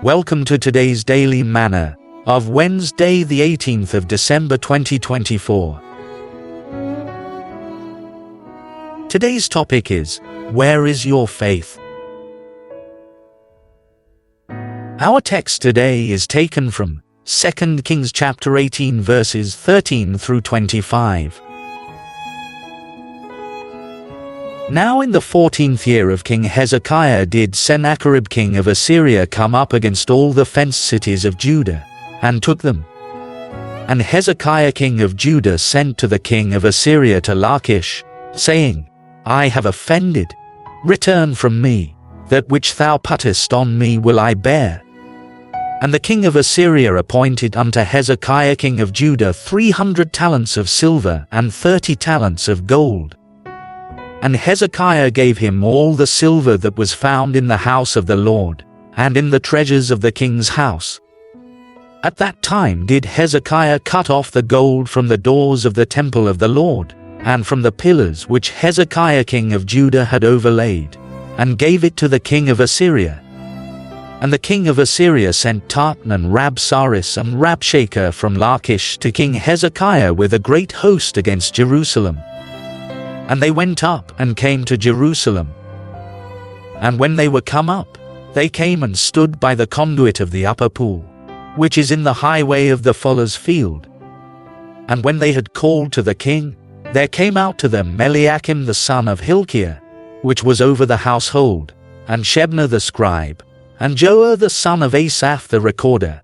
Welcome to today's Daily Manna of Wednesday, the 18th of December 2024. Today's topic is, Where is your faith? Our text today is taken from 2 Kings chapter 18 verses 13 through 25. Now in the 14th year of King Hezekiah did Sennacherib king of Assyria come up against all the fenced cities of Judah, and took them. And Hezekiah king of Judah sent to the king of Assyria to Lachish, saying, I have offended. Return from me. That which thou puttest on me will I bear. And the king of Assyria appointed unto Hezekiah king of Judah 300 talents of silver and 30 talents of gold. And Hezekiah gave him all the silver that was found in the house of the Lord, and in the treasures of the king's house. At that time did Hezekiah cut off the gold from the doors of the temple of the Lord, and from the pillars which Hezekiah king of Judah had overlaid, and gave it to the king of Assyria. And the king of Assyria sent Tartan and Rabsaris and Rabshakeh from Lachish to King Hezekiah with a great host against Jerusalem. And they went up and came to Jerusalem. And when they were come up, they came and stood by the conduit of the upper pool, which is in the highway of the fuller's field. And when they had called to the king, there came out to them Eliakim the son of Hilkiah, which was over the household, and Shebna the scribe, and Joah the son of Asaph the recorder.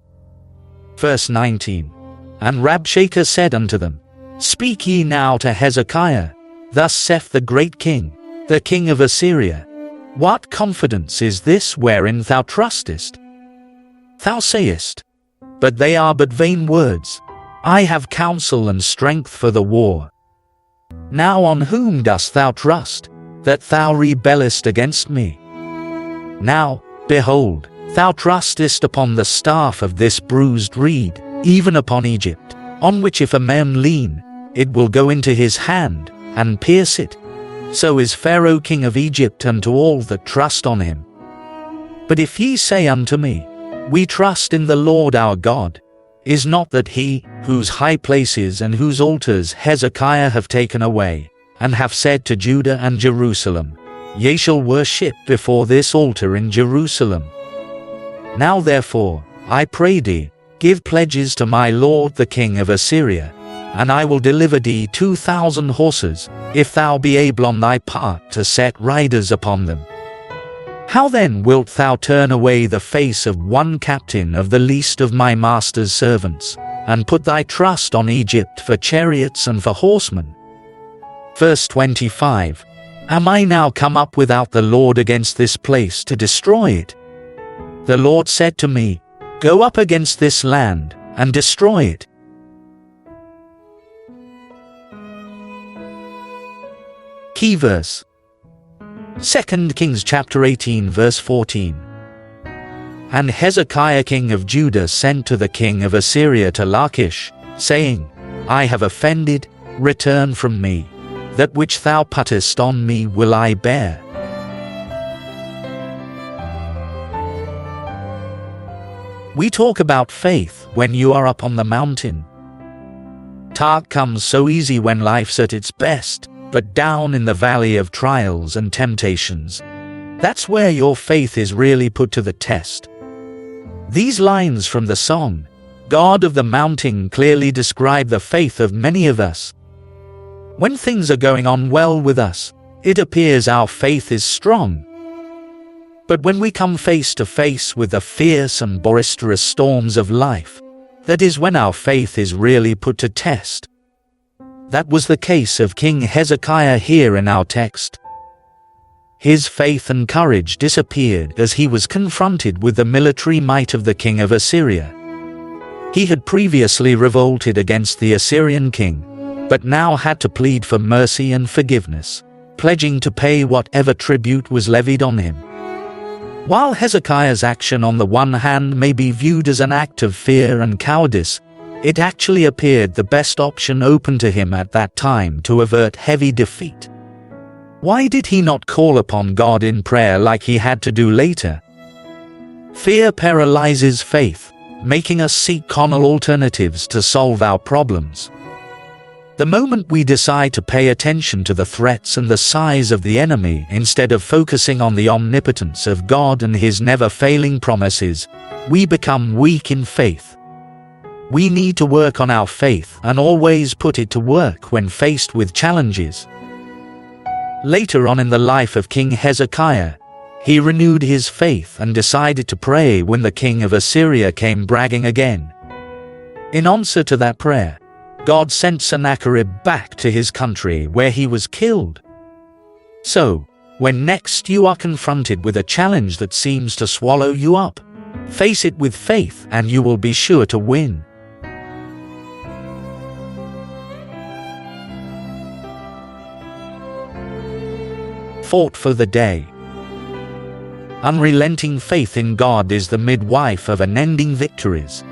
Verse 19. And Rabshakeh said unto them, Speak ye now to Hezekiah, Thus saith the great king, the king of Assyria, What confidence is this wherein thou trustest? Thou sayest, But they are but vain words. I have counsel and strength for the war. Now on whom dost thou trust, that thou rebellest against me? Now, behold, thou trustest upon the staff of this bruised reed, even upon Egypt, on which if a man lean, it will go into his hand, and pierce it. So is Pharaoh king of Egypt unto all that trust on him. But if ye say unto me, We trust in the Lord our God, is not that he, whose high places and whose altars Hezekiah have taken away, and have said to Judah and Jerusalem, Ye shall worship before this altar in Jerusalem. Now therefore, I pray thee, give pledges to my lord the king of Assyria, and I will deliver thee 2,000 horses, if thou be able on thy part to set riders upon them. How then wilt thou turn away the face of one captain of the least of my master's servants, and put thy trust on Egypt for chariots and for horsemen? Verse 25. Am I now come up without the Lord against this place to destroy it? The Lord said to me, Go up against this land, and destroy it. Key verse. 2 Kings chapter 18 verse 14. And Hezekiah king of Judah sent to the king of Assyria to Lachish, saying, I have offended, return from me. That which thou puttest on me will I bear. We talk about faith when you are up on the mountain. Talk comes so easy when life's at its best, but down in the valley of trials and temptations, that's where your faith is really put to the test. These lines from the song, God of the Mountain, clearly describe the faith of many of us. When things are going on well with us, it appears our faith is strong. But when we come face to face with the fierce and boisterous storms of life, that is when our faith is really put to test. That was the case of King Hezekiah here in our text. His faith and courage disappeared as he was confronted with the military might of the king of Assyria. He had previously revolted against the Assyrian king, but now had to plead for mercy and forgiveness, pledging to pay whatever tribute was levied on him. While Hezekiah's action on the one hand may be viewed as an act of fear and cowardice, it actually appeared the best option open to him at that time to avert heavy defeat. Why did he not call upon God in prayer like he had to do later? Fear paralyzes faith, making us seek carnal alternatives to solve our problems. The moment we decide to pay attention to the threats and the size of the enemy instead of focusing on the omnipotence of God and His never-failing promises, we become weak in faith. We need to work on our faith and always put it to work when faced with challenges. Later on in the life of King Hezekiah, he renewed his faith and decided to pray when the king of Assyria came bragging again. In answer to that prayer, God sent Sennacherib back to his country where he was killed. So, when next you are confronted with a challenge that seems to swallow you up, face it with faith and you will be sure to win. Thought for the day. Unrelenting faith in God is the midwife of unending victories.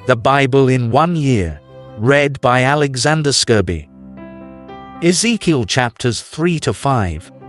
The Bible in 1 year, read by Alexander Skirby. Ezekiel chapters 3 to 5.